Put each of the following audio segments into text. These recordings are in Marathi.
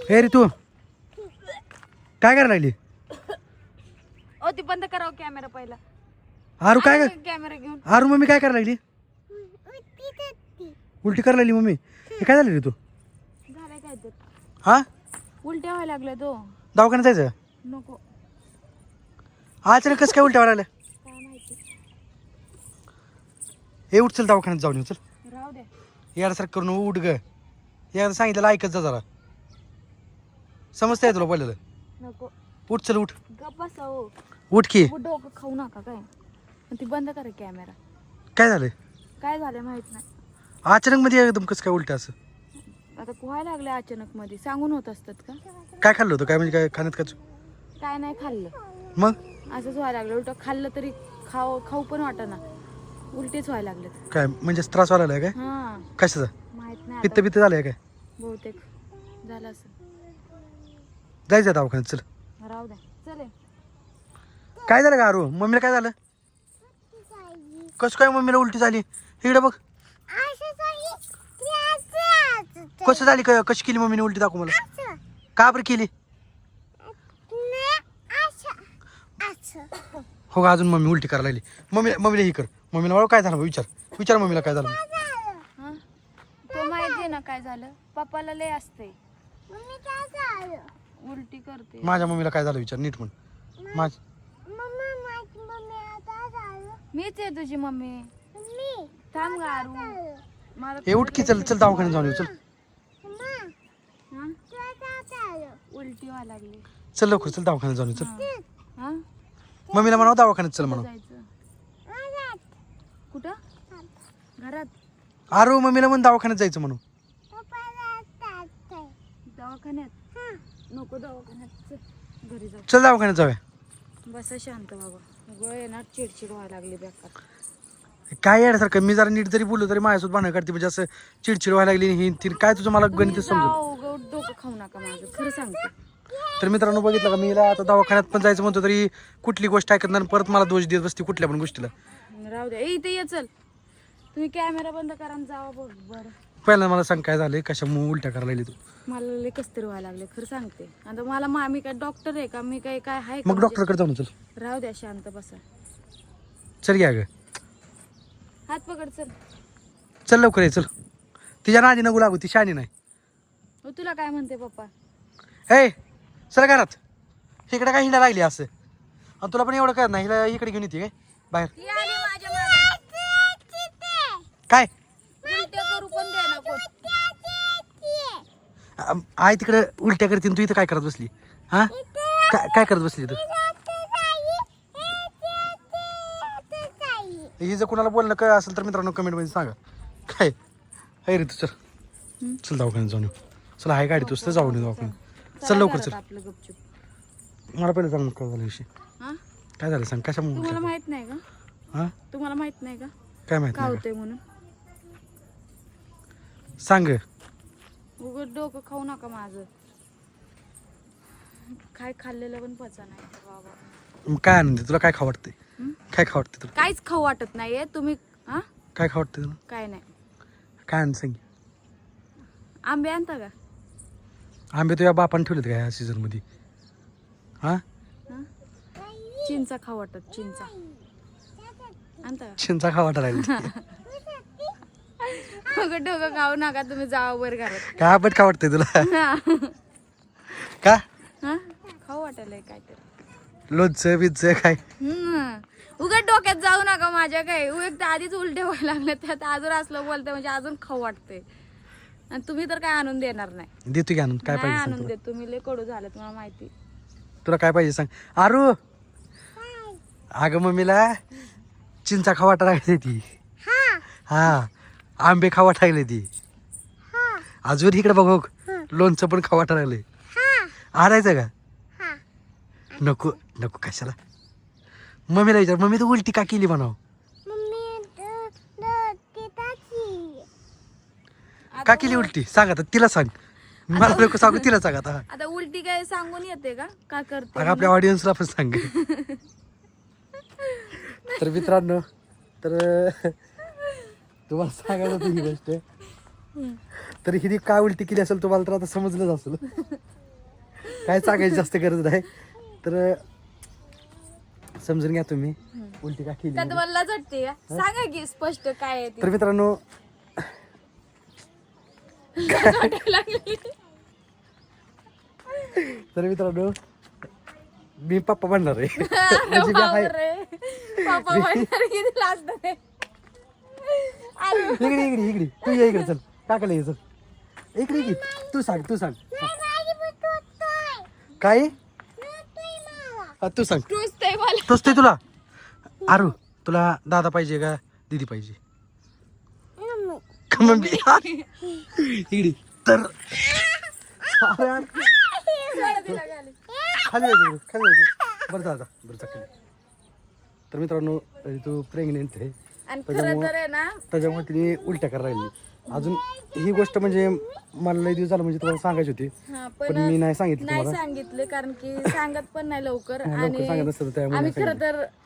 हे रे तू काय करायला लागली? ओ ती बंद करावं कॅमेरा पहिला. आरू काय कॅमेरा घेऊन आरू मम्मी काय करायला लागली? उलटी करायला लागली मम्मी. हे काय झालं रे तू? झालंय काय तर हा उलट्या व्हायला लागल्या तो. दवाखान्यात जायचं? नको अचानक कसं काय उलट्या व्हायला लागल्या? काय माहिती. हे उठ चल दवाखान्यात जाऊन येऊ चल. राहू दे. यासारखं करून उठ ग. याला सांगितलं ऐकत जा जरा. समजतंय तुला बोललेलं? नको उठ चल उठ. गप्पा सो उठ की. डोकं खाऊ नका काय. ती बंद करा कॅमेरा. काय झालं? काय झालं माहित नाही. अचानक मध्ये एकदम कसं काय उलट असं? आता पोहायला लागले अचानक मध्ये. सांगून होत असतात का? काय खाल्लं होतं? काय म्हणजे काय खाण्यात का? काय नाही खाल्लं. मग असंच व्हायला लागलं. उलट खाल्लं तरी खाऊ पण वाटेना. उलटेच व्हायला लागलेत. काय म्हणजे त्रास व्हायला लागलाय काय? हा कशाचा? माहित नाही पित्त आता. बित्त झालंय काय? बहुतेक झालं असं. जायचं दवाखान्यात चल. राहू द्या चले. काय झालं का आरू? मम्मीला काय झालं? कसं काय मम्मीला उलटी झाली? इकडे बघ. कसं झाली? कशी केली मम्मीने उलटी? दाखव मला. का बरं केली? हो का? अजून मम्मी उलटी करायला लागली. मम्मीला ही कर. मम्मीला मला काय झालं? विचार मम्मीला काय झालं. हा तो माहिती आहे ना काय झालं. पप्पाला लय असते. उलटी करते. माझ्या मम्मीला काय झालं विचार नीट म्हण. मीच आहे तुझी मम्मी. थांब गारू. मला हे उठ की. चल दवाखान्यात जाऊन येऊ चल. हा? उलटी व्हायला लागली. चल लवकर चल दवाखान्यात जाऊन येऊ चल. हा मम्मीला म्हणावं दवाखान्यात चल म्हणून. जायचं कुठं? घरात. आरू मम्मीला म्हण दवाखान्यात जायचं म्हणून. दवाखान्यात नको. दवाखान्यात घरी जाऊ. चल दवाखान्यात जाऊया. बसा शांत बाबा. गोळ येणार. चिडचिड व्हायला लागली बेकार. काय यासारखं मी जरा नीट जरी बोललो तरी माझ्यासोबत भांडण करते. म्हणजे असं चिडचिड व्हायला लागली. ही ती काय तुझं मला गणित समजून. डोकं खाऊ नका माझं. खरं सांगते. तर मित्रांनो बघितलं का? मी आता दवाखान्यात पण जायचं म्हणतो तरी कुठली गोष्ट ऐकत नाही. परत मला दोष देत बसते कुठल्या पण गोष्टीला. राहू द्या. इथे ये चल. तुम्ही कॅमेरा बंद करा आणि जावा बघ. बरं पहिला मला सांग काय झालंय? कशामुळे उलट्या करायला लागली तू? मला लय कसतरी व्हायला लागले. खरं सांगते. आता मला मी काय डॉक्टर आहे का? मी काय आहे का? मग डॉक्टरकडे जाऊन चल. राहू द्या शांत बसा. चल घ्या ग. हात पकड चल. चल लवकर ये चल. तिच्या नादी नको लागू. ती शानी नाही. हो तुला काय म्हणते पप्पा? ए चल घरात. इकडे काय हिंडा लागली असं? आणि तुला पण एवढं कर नाही. हिला इकडे घेऊन येते काय बाहेर? ती आली माझ्या मागे. काय उलट्या करू पण दे नको. आई तिकडे उलट्या करते तू इथं काय करत बसली? हा काय करत बसली तू? ही जर कोणाला बोलणं काय असेल तर मित्रांनो कमेंट मध्ये सांगा. काय आहे रे तू? चल दवाखान्यात जाऊन येऊ. चल आहे गाडी तुझं जाऊन येऊ दवाखान्यात. चल लवकर चल. आपलं गपचूप. मला पहिलं सांग काय झालं विषय. हा काय झालं सांग. तुम्हाला कशामुळे? माहित नाही का? हा तुम्हाला माहित नाही का काय माहित का नाही होतंय म्हणून? का? सांग. उगाच डोकं खाऊ नका माझं. काय खाल्लेलं पण पचा नाही बाबा. मग काय आनंद तुला? काय खाऊ वाटते? काय खाऊ वाटते तुला? काहीच खाऊ वाटत नाहीये. तुम्ही हा काय खाऊ वाटते तुला? काय नाही. काय आण सांग. आंबे आणता का? आंबे तुझ्या बापाने ठेवलेत का ह्या सीझन मध्ये? हा हा? चिंचा खाऊ वाटत. चिंचा आणता का? चिंचा खाऊ वाटायला लागली. उगाच डोकं खाऊ नका. तुम्ही जावा वर घरात. काय आंबट खाऊ वाटतंय तुला? का हा खाऊ वाटायलंय काहीतरी. लोणचं बिचं काय? उगाच डोक्यात जाऊ नका माझ्या. काय एक तर आधीच उलटे व्हायला लागले. त्यात अजून असलं बोलते म्हणजे अजून खाऊ वाटते. आणि तुम्ही तर काय आणून देणार नाही. देतो की आणून. काय नाही पाहिजे सांग आणून तुला? देत. तुम्ही लय कडू झालं मला माहिती. तुला काय पाहिजे सांग. आरू अगं मम्मीला चिंचा खाऊ वाटायला लागली ती. हा आंबे खाऊ वाटायला लागले ती. अजून इकडे बघ लोणचं पण खाऊ वाटायला लागले. आणायचं का? नको नको कशाला. मम्मीला विचार. मम्मी तू उलटी का केली म्हणाव? का केली उलटी सांग आता. तिला सांग. मला नको सांगू. तिला सांग आता. आता उलटी काय सांगून येते का? का करते? अगं आपल्या ऑडियन्सला पण सांग. तर मित्रांनो तर तुम्हाला सांगायला होती ही गोष्ट तर हिने काय उलटी केली असेल तुम्हाला तर आता समजलंच असेल. काय सांगायची जास्त गरज नाही. तर समजून घ्या तुम्ही उलटी का केली. त्यात मला वाटते का सांगा की स्पष्ट काय आहे ते. तर मित्रांनो तर मित्रांनो मी पप्पा म्हणणार आहे. म्हणजे मी आहे. पापा म्हणणार किती लास्ट आहे. इकडे इकडे इकडे तू ये इकडे चल काकाला ये चल इकडे इकडे तू सांग काय तू सांग टोचतंय मला. तोच ते तुला आरू तुला दादा पाहिजे का दीदी पाहिजे का मम्मी इकडे तर अरे यार. खाली यायचं, खाली यायचं. बरं दादा बरं खाली. तर मित्रांनो तू प्रेग्नेंट आहे आणि खरं तर आहे ना त्याच्यामुळे तिने उलट्या करायला राहिली. अजून ही गोष्ट म्हणजे मला लई दिवस झालं म्हणजे तुम्हाला सांगायची होती हा, पण मी नाही सांगितलं नाही तुम्हाला. सांगितले कारण की सांगत पण नाही लवकर. लवकर आणि सांगत नसतं तर त्यामुळे आम्ही नाही खरं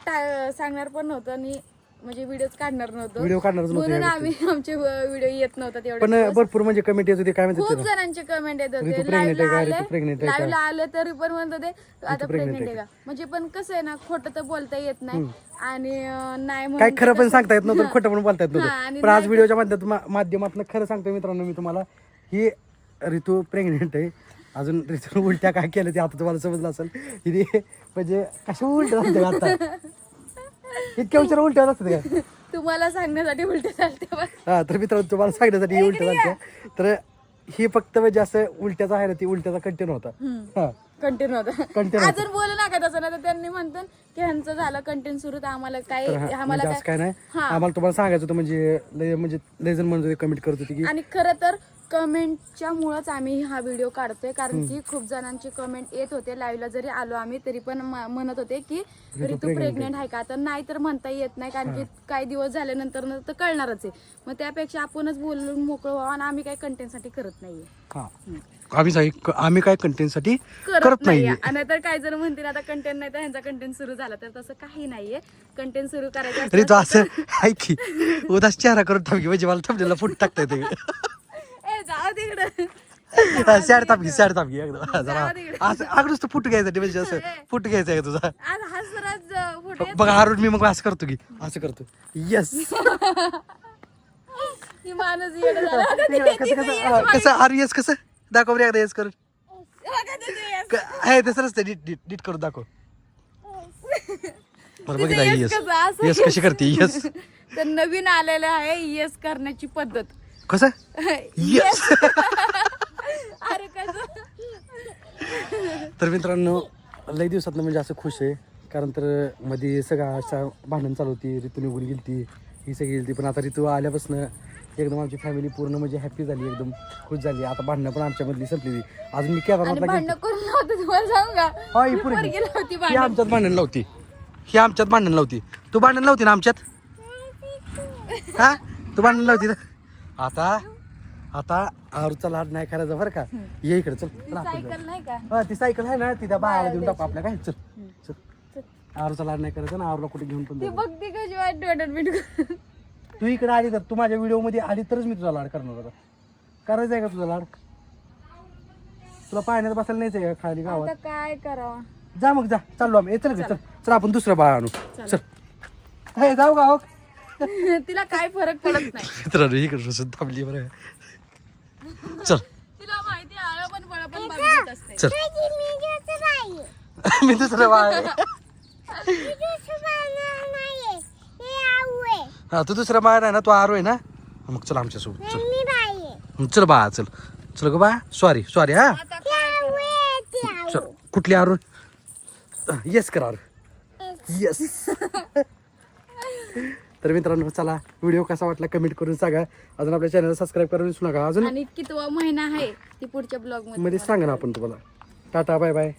तर सांगणार पण नव्हतं आणि म्हणजे व्हिडिओच काढणार नव्हतो. व्हिडिओ काढणारच म्हणून नव्हते आम्ही आमचे व्हिडिओ येत नव्हता तेवढे पण भरपूर म्हणजे कमेंट येत होते काय म्हणतात खूप त्याला? जणांचे कमेंट येत ऋतू होते. pregnant आहे का? लाईव्हला ऋतू pregnant आहे का? लाईव्हला आले तरी पण म्हणत होते आता pregnant प्रेग्नेंट आहे आहे का. म्हणजे पण कसं आहे ना खोटं तर बोलता येत नाही आणि नाही म्हणून काय खरं पण कसं- सांगता येत नव्हतं खोटं पण बोलता येत हा, नव्हतं. आणि पण आज नाही व्हिडिओच्या माध्यमातून खरं सांगतो मित्रांनो मी तुम्हाला ही ऋतू प्रेग्नेंट आहे. अजून ऋतू उलट्या काय केलं ते आता तुम्हाला समजलं असेल. हिने म्हणजे कशा उलट्या असते आता इतक्या उशिरा उलट्या असतात का. तुम्हाला सांगण्यासाठी उलटे चालते बघ. हा तर मित्रांनो तुम्हाला सांगण्यासाठी ही उलट्या झाल्या. तर ही फक्त म्हणजे असं उलट्याचा आहे ना ती उलट्याचा कंटिन्यू होता. हा कंटिन्यू होता. Continue अजून बोलू नका तसं ना तर त्यांनी म्हणतात की ह्यांचं झालं कंटिन्यू सुरू तर आम्हाला काय तर आम्हाला म्हणजे असं काय नाही हा. आम्हाला तुम्हाला सांगायचं होतं म्हणजे लय जण म्हणत होते कमेंट करत होते की आणि खरं तर कमेंटच्या मुळेच आम्ही हा व्हिडिओ काढतोय कारण की खूप जणांची कमेंट येत होते. लाईव्हला जरी आलो आम्ही तरी पण म्हणत होते की ऋतू प्रेग्नेंट आहे का. तर नाही तर म्हणता येत नाही कारण की काही दिवस झाल्यानंतर तर कळणारच आहे. मग त्यापेक्षा आपणच बोलून मोकळं व्हावं आणि आम्ही काही कंटेंटसाठी करत नाहीये. हा आम्ही काय कंटेंटसाठी करत नाहीये. आणि तर काही जण म्हणतील आता कंटेंट नाही तर ह्यांचा कंटेंट सुरू झाला तर तसं काही नाहीये. कंटेंट सुरू करायचं तरी तो असलं असं ऐक की उदास चेहरा करून थांबकी म्हणजे मला थांबलेला फुट टाकता येते. ए जाऊ तिकडं. सॅड तापकी एकदम जरा जाऊ तिकडे. असं अगदीच तू फुट घ्यायसाठी म्हणजे असं फुट घ्यायचं आहे तुझा. आज हसराज फोटो बघा हारून मी मग असं करतो की असं करतो येस. ही माणूस येडं झाला. कसं आर येस कसं दाखव रे एकदा येस करून बघा ते yes. आहे तसं नसतं नीट करून दाखव. बरं बघितलं yes येस कसं असं येस कशी करते येस तर नवीन आलेलं आहे येस करण्याची पद्धत. कसं येस. अरे कसं तर मित्रांनो लई दिवसात म्हणजे असं खुश आहे कारण तर मध्ये सगळं अशा भांडण चालू होती. ऋतू निघून गेली ही सगळी गेली पण आता ऋतू आल्यापासून एकदम आमची फॅमिली पूर्ण म्हणजे हॅपी झाली एकदम खुश झाली. आता भांडणं पण आमच्यामधली संपलेली. अजून मी केदारनाथला भांडण करून लावतो तुम्हाला सांगू का. हा ही मी पोरगी. पोरगी लावती ही भांडण. आमच्यात भांडण लावती ही आमच्यात भांडण लावती. तू भांडण लावती ना आमच्यात हा तू भांडण लावती ना. आता आरूचा लाड नाही करायचा बरं का. ये इकडे चल चल आपण जाऊ. सायकल नाही का हा ती सायकल आहे ना ती त्या बाळाला देऊन टाकू आपल्या काय चल चल. आरूचा लाड नाही करायचा ना आरूला कुठे घेऊन पण ती जाऊ. बघती कशी वाटत तू इकडे आली तर तू माझ्या व्हिडिओ मध्ये आली तरच मी तुझा लाड करणार होता. करायचा आहे का तुझा लाड. तुला पाण्यात बसायला नाहीच आहे का खाली गावात. आता काय करावं. जा मग जा चाललो आम्ही चल चल चल आपण दुसरं बाळ आणू चल. हे जाऊ का हो तिला काय फरक पडत नाही. मित्रांनो इकडे सुद्धा थांबली बरं चल तिला माहिती आळं पण बळ पण बघत असते. चल मी दुसरं बाळ आहे. हा तू दुसरा बाळ आहे ना तू आरो आहे ना मग चल आमच्या सोबत चल चल बाळा चल ग बाळा सॉरी हा आता काय करावं? चल कुठली आरो येस कर आरो येस. तर मित्रांनो चला व्हिडिओ कसा वाटला कमेंट करून सांगा. अजून आपल्या चॅनलला सबस्क्राईब करायला विसरू नका. अजून आणि कितवा महिना आहे ती पुढच्या ब्लॉग मध्ये मध्ये सांगा ना आपण तुम्हाला. Tata bye bye.